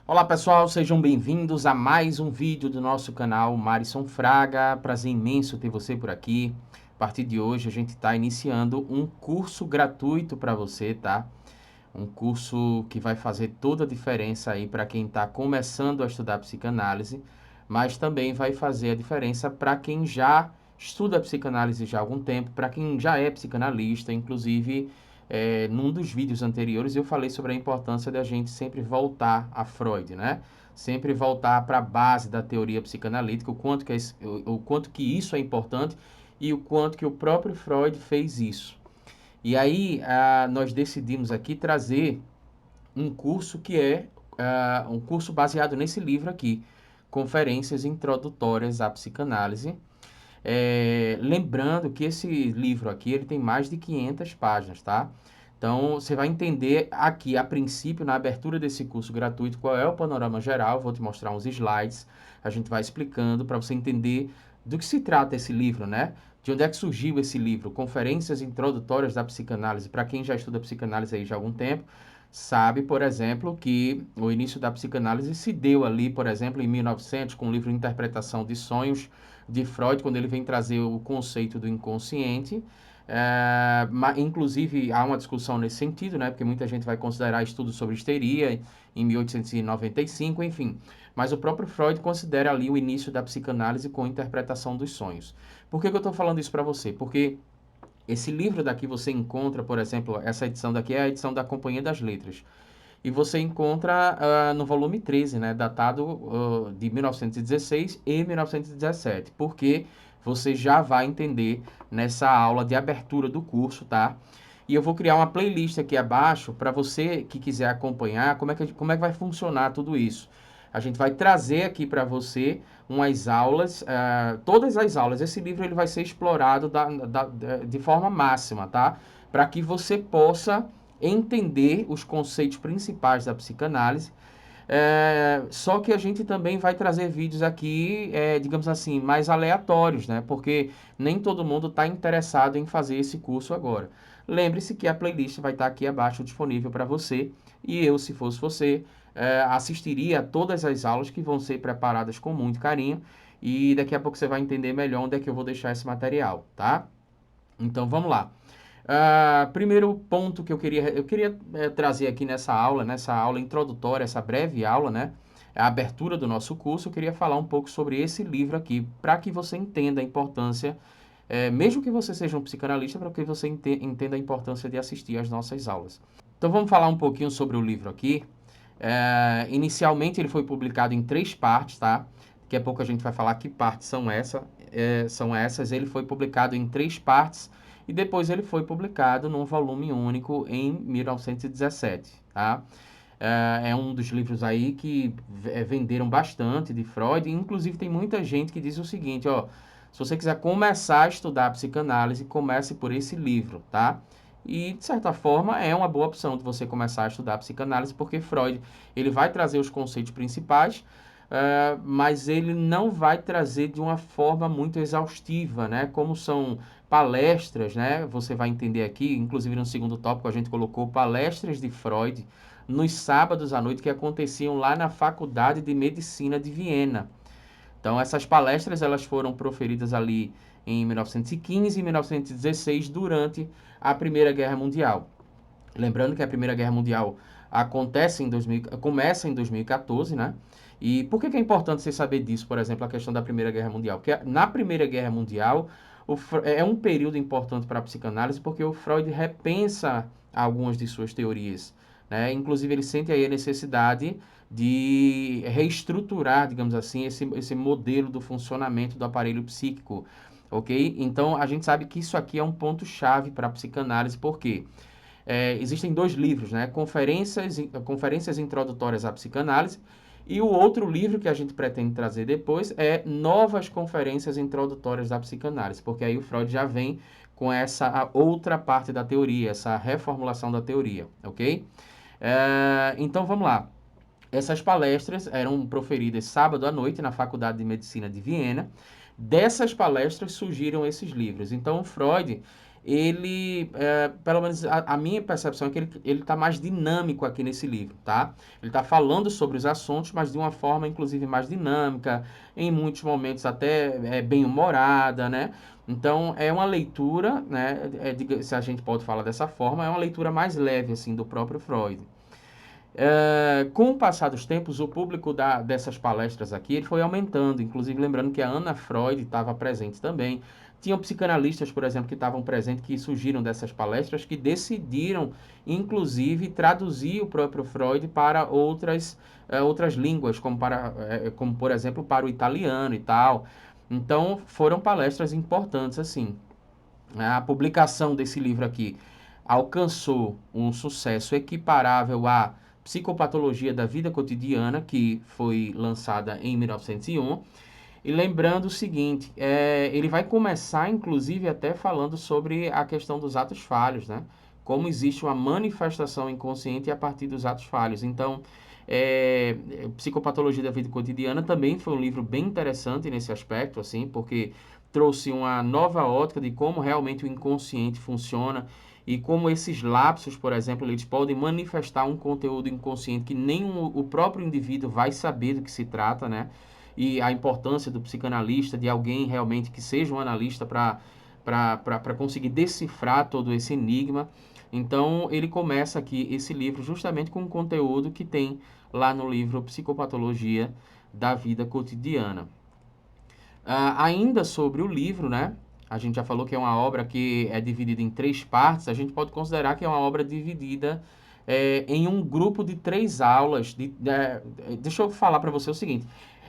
Olá pessoal, sejam bem-vindos a mais um vídeo do nosso canal Marisson Fraga. Prazer imenso ter você por aqui. A partir de hoje a gente está iniciando um curso gratuito para você, tá? Um curso que vai fazer toda a diferença aí para quem está começando a estudar psicanálise, mas também vai fazer a diferença para quem já estuda psicanálise já há algum tempo, para quem já é psicanalista. Inclusive, num dos vídeos anteriores eu falei sobre a importância da gente sempre voltar a Freud, né? Sempre voltar para a base da teoria psicanalítica, o quanto que isso é importante e o quanto que o próprio Freud fez isso. E aí, nós decidimos aqui trazer um curso que é um curso baseado nesse livro aqui, Conferências Introdutórias à Psicanálise. Lembrando que esse livro aqui ele tem mais de 500 páginas, tá? Então, você vai entender aqui, a princípio, na abertura desse curso gratuito, qual é o panorama geral. Vou te mostrar uns slides, a gente vai explicando para você entender do que se trata esse livro, né? De onde é que surgiu esse livro? Conferências Introdutórias da Psicanálise. Para quem já estuda psicanálise aí já há algum tempo, sabe, por exemplo, que o início da psicanálise se deu ali, por exemplo, em 1900, com o livro Interpretação de Sonhos, de Freud, quando ele vem trazer o conceito do inconsciente. Inclusive, há uma discussão nesse sentido, né? Porque muita gente vai considerar estudos sobre histeria em 1895, enfim. Mas o próprio Freud considera ali o início da psicanálise com a interpretação dos sonhos. Por que eu estou falando isso para você? Porque esse livro daqui você encontra, por exemplo, essa edição daqui é a edição da Companhia das Letras. E você encontra no volume 13, né, datado de 1916 e 1917, porque você já vai entender nessa aula de abertura do curso, tá? E eu vou criar uma playlist aqui abaixo para você que quiser acompanhar como é que vai funcionar tudo isso. A gente vai trazer aqui para você umas aulas, todas as aulas. Esse livro ele vai ser explorado de forma máxima, tá? Para que você possa entender os conceitos principais da psicanálise. Só que a gente também vai trazer vídeos aqui, digamos assim, mais aleatórios, né? Porque nem todo mundo está interessado em fazer esse curso agora. Lembre-se que a playlist vai estar aqui abaixo disponível para você. E eu, se fosse você, assistiria a todas as aulas que vão ser preparadas com muito carinho. E daqui a pouco você vai entender melhor onde é que eu vou deixar esse material, tá? Então vamos lá. Primeiro ponto que eu queria trazer aqui nessa aula introdutória, essa breve aula, né? A abertura do nosso curso, eu queria falar um pouco sobre esse livro aqui, para que você entenda a importância, mesmo que você seja um psicanalista, para que você entenda a importância de assistir às nossas aulas. Então vamos falar um pouquinho sobre o livro aqui. Inicialmente ele foi publicado em 3 partes, tá? Daqui a pouco a gente vai falar que partes são essas. Ele foi publicado em 3 partes e depois ele foi publicado num volume único em 1917, tá? É um dos livros aí que venderam bastante de Freud. Inclusive tem muita gente que diz o seguinte, ó, se você quiser começar a estudar psicanálise, comece por esse livro, tá? E, de certa forma, é uma boa opção de você começar a estudar psicanálise, porque Freud ele vai trazer os conceitos principais, mas ele não vai trazer de uma forma muito exaustiva, né? Como são palestras, né? Você vai entender aqui, inclusive no segundo tópico a gente colocou palestras de Freud nos sábados à noite que aconteciam lá na Faculdade de Medicina de Viena. Então, essas palestras elas foram proferidas ali em 1915 e 1916, durante a Primeira Guerra Mundial. Lembrando que a Primeira Guerra Mundial começa em 2014, né? E por que é importante você saber disso, por exemplo, a questão da Primeira Guerra Mundial? Porque na Primeira Guerra Mundial é um período importante para a psicanálise, porque o Freud repensa algumas de suas teorias, né? Inclusive, ele sente aí a necessidade de reestruturar, digamos assim, esse modelo do funcionamento do aparelho psíquico, ok? Então, a gente sabe que isso aqui é um ponto-chave para a psicanálise, por quê? Existem 2 livros, né? Conferências Introdutórias à Psicanálise, e o outro livro que a gente pretende trazer depois é Novas Conferências Introdutórias da Psicanálise, porque aí o Freud já vem com essa outra parte da teoria, essa reformulação da teoria, ok? Então vamos lá. Essas palestras eram proferidas sábado à noite na Faculdade de Medicina de Viena. Dessas palestras surgiram esses livros. Então, Freud, ele, pelo menos a minha percepção é que ele está mais dinâmico aqui nesse livro, tá? Ele está falando sobre os assuntos, mas de uma forma, inclusive, mais dinâmica, em muitos momentos até bem-humorada, né? Então, é uma leitura, né, se a gente pode falar dessa forma, é uma leitura mais leve, assim, do próprio Freud. Com o passar dos tempos, o público dessas palestras aqui ele foi aumentando, inclusive lembrando que a Ana Freud estava presente também. Tinham psicanalistas, por exemplo, que estavam presentes, que surgiram dessas palestras, que decidiram, inclusive, traduzir o próprio Freud para outras línguas, como, por exemplo, para o italiano e tal. Então, foram palestras importantes, assim. A publicação desse livro aqui alcançou um sucesso equiparável à Psicopatologia da Vida Cotidiana, que foi lançada em 1901. E lembrando o seguinte, ele vai começar, inclusive, até falando sobre a questão dos atos falhos, né? Como existe uma manifestação inconsciente a partir dos atos falhos. Então, Psicopatologia da Vida Cotidiana também foi um livro bem interessante nesse aspecto, assim, porque trouxe uma nova ótica de como realmente o inconsciente funciona e como esses lapsos, por exemplo, eles podem manifestar um conteúdo inconsciente que nem o próprio indivíduo vai saber do que se trata, né? E a importância do psicanalista, de alguém realmente que seja um analista para conseguir decifrar todo esse enigma. Então, ele começa aqui esse livro justamente com o conteúdo que tem lá no livro Psicopatologia da Vida Cotidiana. Ainda sobre o livro, né? A gente já falou que é uma obra que é dividida em 3 partes. A gente pode considerar que é uma obra dividida em um grupo de 3 aulas. Deixa eu falar para você o seguinte: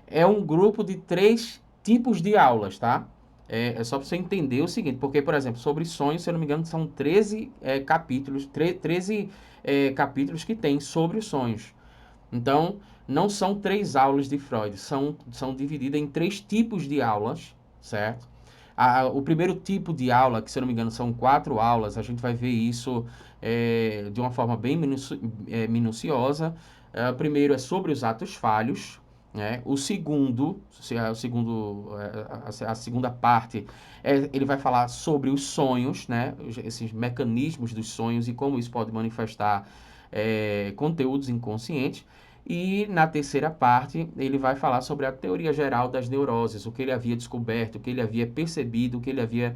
é um grupo de 3 tipos de aulas, tá? É só para você entender o seguinte, porque, por exemplo, sobre sonhos, se eu não me engano, são 13 capítulos, 13 capítulos que tem sobre os sonhos. Então, não são 3 aulas de Freud, são divididas em 3 tipos de aulas, certo? O primeiro tipo de aula, que se eu não me engano são 4 aulas, a gente vai ver isso de uma forma bem minuciosa. O primeiro é sobre os atos falhos, né? O segundo, a segunda parte, ele vai falar sobre os sonhos, né? Esses mecanismos dos sonhos e como isso pode manifestar conteúdos inconscientes. E na terceira parte, ele vai falar sobre a teoria geral das neuroses, o que ele havia descoberto, o que ele havia percebido, o que ele havia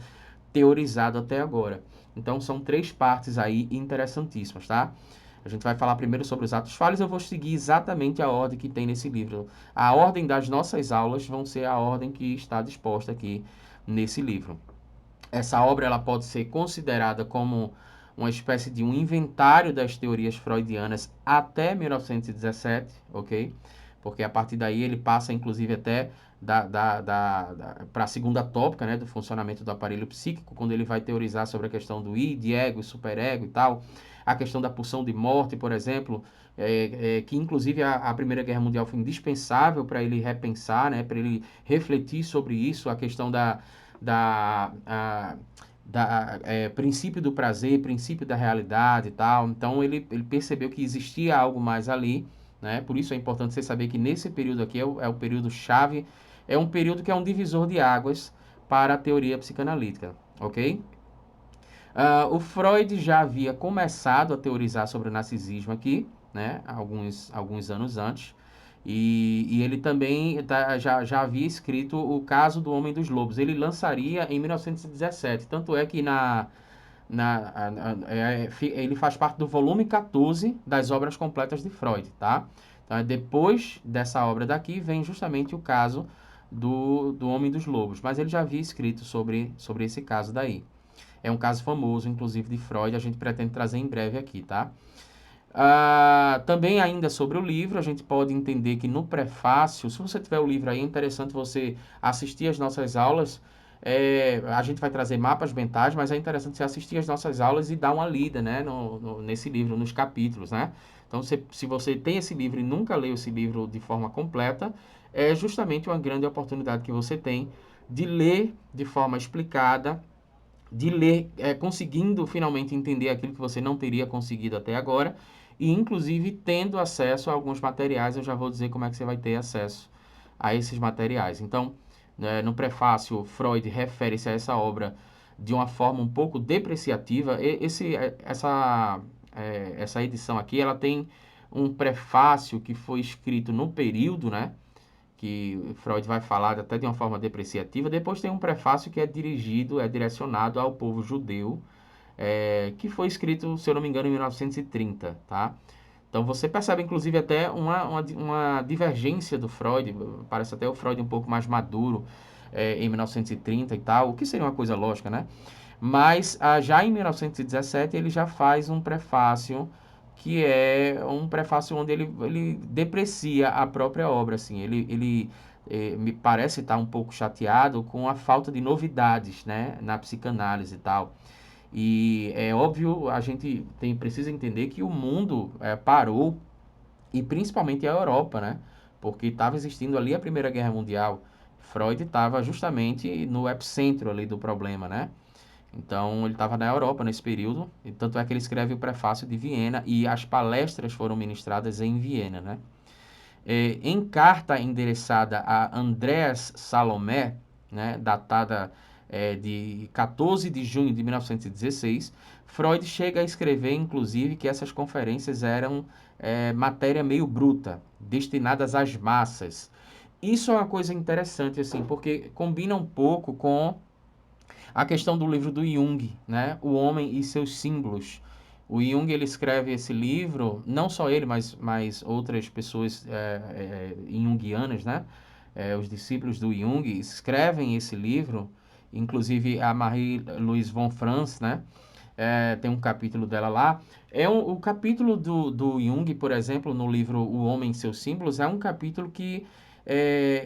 teorizado até agora. Então, são 3 partes aí interessantíssimas, tá? A gente vai falar primeiro sobre os atos falhos, eu vou seguir exatamente a ordem que tem nesse livro. A ordem das nossas aulas vão ser a ordem que está disposta aqui nesse livro. Essa obra ela pode ser considerada como uma espécie de um inventário das teorias freudianas até 1917, ok? Porque a partir daí ele passa, inclusive, até para a segunda tópica, né, do funcionamento do aparelho psíquico, quando ele vai teorizar sobre a questão do id, ego e superego e tal, a questão da pulsão de morte, por exemplo, que inclusive a Primeira Guerra Mundial foi indispensável para ele repensar, né, para ele refletir sobre isso, a questão da, a, princípio do prazer, princípio da realidade e tal. Então ele percebeu que existia algo mais ali, né? Por isso é importante você saber que nesse período aqui é o período chave, é um período que é um divisor de águas para a teoria psicanalítica, ok? O Freud já havia começado a teorizar sobre o narcisismo aqui, né? Alguns anos antes. E ele também já havia escrito O Caso do Homem dos Lobos. Ele lançaria em 1917. Tanto é que ele faz parte do volume 14 das obras completas de Freud, tá? Então, depois dessa obra daqui, vem justamente o caso do Homem dos Lobos. Mas ele já havia escrito sobre esse caso daí. É um caso famoso, inclusive, de Freud. A gente pretende trazer em breve aqui, tá? Também ainda sobre o livro, a gente pode entender que no prefácio, se você tiver o livro aí, é interessante você assistir às nossas aulas. A gente vai trazer mapas mentais, mas é interessante você assistir às nossas aulas e dar uma lida, né, nesse livro, nos capítulos, né? Então, se você tem esse livro e nunca leu esse livro de forma completa, é justamente uma grande oportunidade que você tem de ler de forma explicada, de ler, conseguindo finalmente entender aquilo que você não teria conseguido até agora, e inclusive tendo acesso a alguns materiais. Eu já vou dizer como é que você vai ter acesso a esses materiais. Então, no prefácio, Freud refere-se a essa obra de uma forma um pouco depreciativa. Essa edição aqui, ela tem um prefácio que foi escrito no período, né? Que Freud vai falar até de uma forma depreciativa. Depois tem um prefácio que é direcionado ao povo judeu, que foi escrito, se eu não me engano, em 1930, tá? Então você percebe, inclusive, até uma divergência do Freud, parece até o Freud um pouco mais maduro em 1930 e tal, o que seria uma coisa lógica, né? Mas já em 1917 ele já faz um prefácio que é um prefácio onde ele deprecia a própria obra, assim, ele me parece estar um pouco chateado com a falta de novidades, né, na psicanálise e tal. E é óbvio, a gente precisa entender que o mundo parou, e principalmente a Europa, né? Porque estava existindo ali a Primeira Guerra Mundial. Freud estava justamente no epicentro ali do problema, né? Então, ele estava na Europa nesse período, e tanto é que ele escreve o prefácio de Viena, e as palestras foram ministradas em Viena, né? Em carta endereçada a Andreas Salomé, né, datada de 14 de junho de 1916, Freud chega a escrever, inclusive, que essas conferências eram matéria meio bruta, destinadas às massas. Isso é uma coisa interessante, assim, porque combina um pouco com a questão do livro do Jung, né? O Homem e seus Símbolos. O Jung ele escreve esse livro, não só ele, mas outras pessoas junguianas, né? Os discípulos do Jung escrevem esse livro, inclusive a Marie-Louise von Franz, né? Tem um capítulo dela lá. O capítulo do Jung, por exemplo, no livro O Homem e seus Símbolos, é um capítulo que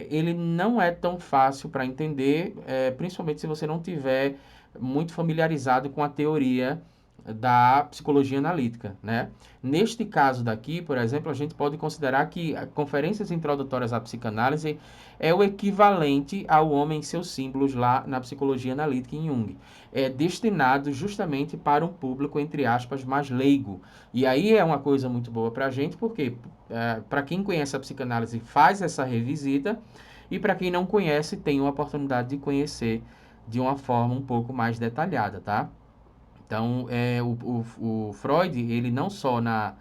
ele não é tão fácil para entender, principalmente se você não tiver muito familiarizado com a teoria da psicologia analítica, né? Neste caso daqui, por exemplo, a gente pode considerar que conferências introdutórias à psicanálise é o equivalente ao Homem e seus Símbolos lá na psicologia analítica em Jung. É destinado justamente para um público, entre aspas, mais leigo. E aí é uma coisa muito boa para a gente, porque para quem conhece a psicanálise faz essa revisita, e para quem não conhece tem a oportunidade de conhecer de uma forma um pouco mais detalhada, tá? Então, o Freud, ele não só na,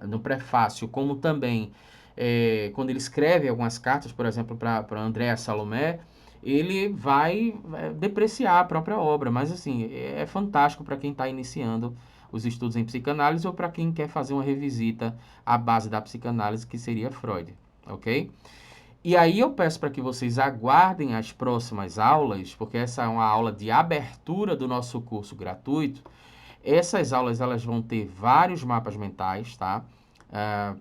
no prefácio, como também quando ele escreve algumas cartas, por exemplo, para Andréa Salomé, ele vai depreciar a própria obra, mas assim, é fantástico para quem está iniciando os estudos em psicanálise ou para quem quer fazer uma revisita à base da psicanálise, que seria Freud, ok? E aí eu peço para que vocês aguardem as próximas aulas, porque essa é uma aula de abertura do nosso curso gratuito. Essas aulas elas vão ter vários mapas mentais, tá?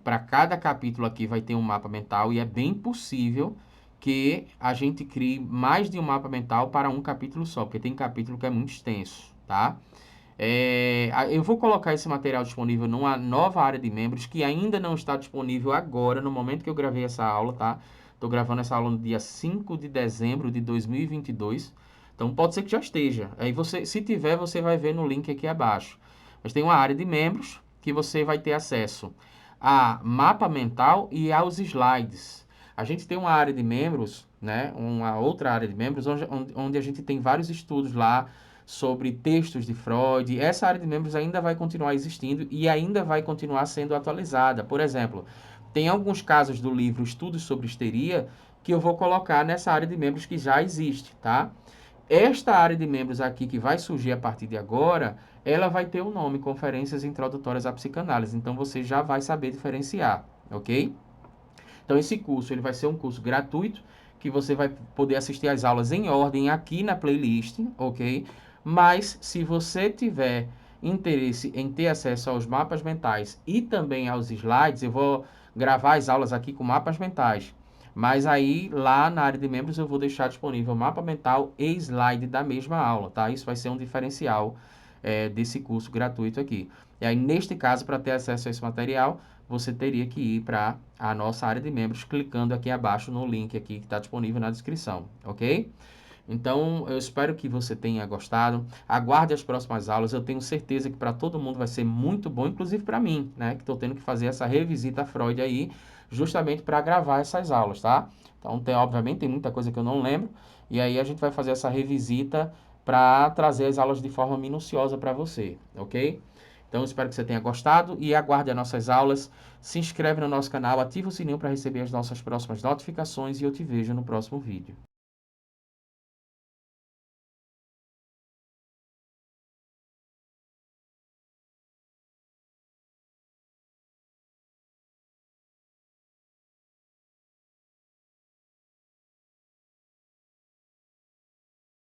Para cada capítulo aqui vai ter um mapa mental e é bem possível que a gente crie mais de um mapa mental para um capítulo só, porque tem capítulo que é muito extenso, tá? Eu vou colocar esse material disponível numa nova área de membros que ainda não está disponível agora, no momento que eu gravei essa aula, tá? Estou gravando essa aula no dia 5 de dezembro de 2022. Então pode ser que já esteja. Aí você, se tiver, você vai ver no link aqui abaixo. Mas tem uma área de membros que você vai ter acesso a mapa mental e aos slides. A gente tem uma área de membros, né? Uma outra área de membros onde a gente tem vários estudos lá sobre textos de Freud. Essa área de membros ainda vai continuar existindo e ainda vai continuar sendo atualizada. Por exemplo, tem alguns casos do livro Estudos sobre Histeria que eu vou colocar nessa área de membros que já existe, tá? Esta área de membros aqui que vai surgir a partir de agora, ela vai ter o nome Conferências Introdutórias à Psicanálise. Então você já vai saber diferenciar, ok? Então esse curso ele vai ser um curso gratuito que você vai poder assistir às aulas em ordem aqui na playlist, ok? Mas se você tiver interesse em ter acesso aos mapas mentais e também aos slides, eu vou gravar as aulas aqui com mapas mentais. Mas aí, lá na área de membros, eu vou deixar disponível mapa mental e slide da mesma aula, tá? Isso vai ser um diferencial desse curso gratuito aqui. E aí, neste caso, para ter acesso a esse material, você teria que ir para a nossa área de membros, clicando aqui abaixo no link aqui que está disponível na descrição, ok? Então, eu espero que você tenha gostado. Aguarde as próximas aulas. Eu tenho certeza que para todo mundo vai ser muito bom, inclusive para mim, né? Que estou tendo que fazer essa revisita a Freud aí, justamente para gravar essas aulas, tá? Então, obviamente, tem muita coisa que eu não lembro. E aí a gente vai fazer essa revisita para trazer as aulas de forma minuciosa para você, ok? Então, espero que você tenha gostado e aguarde as nossas aulas. Se inscreve no nosso canal, ativa o sininho para receber as nossas próximas notificações e eu te vejo no próximo vídeo.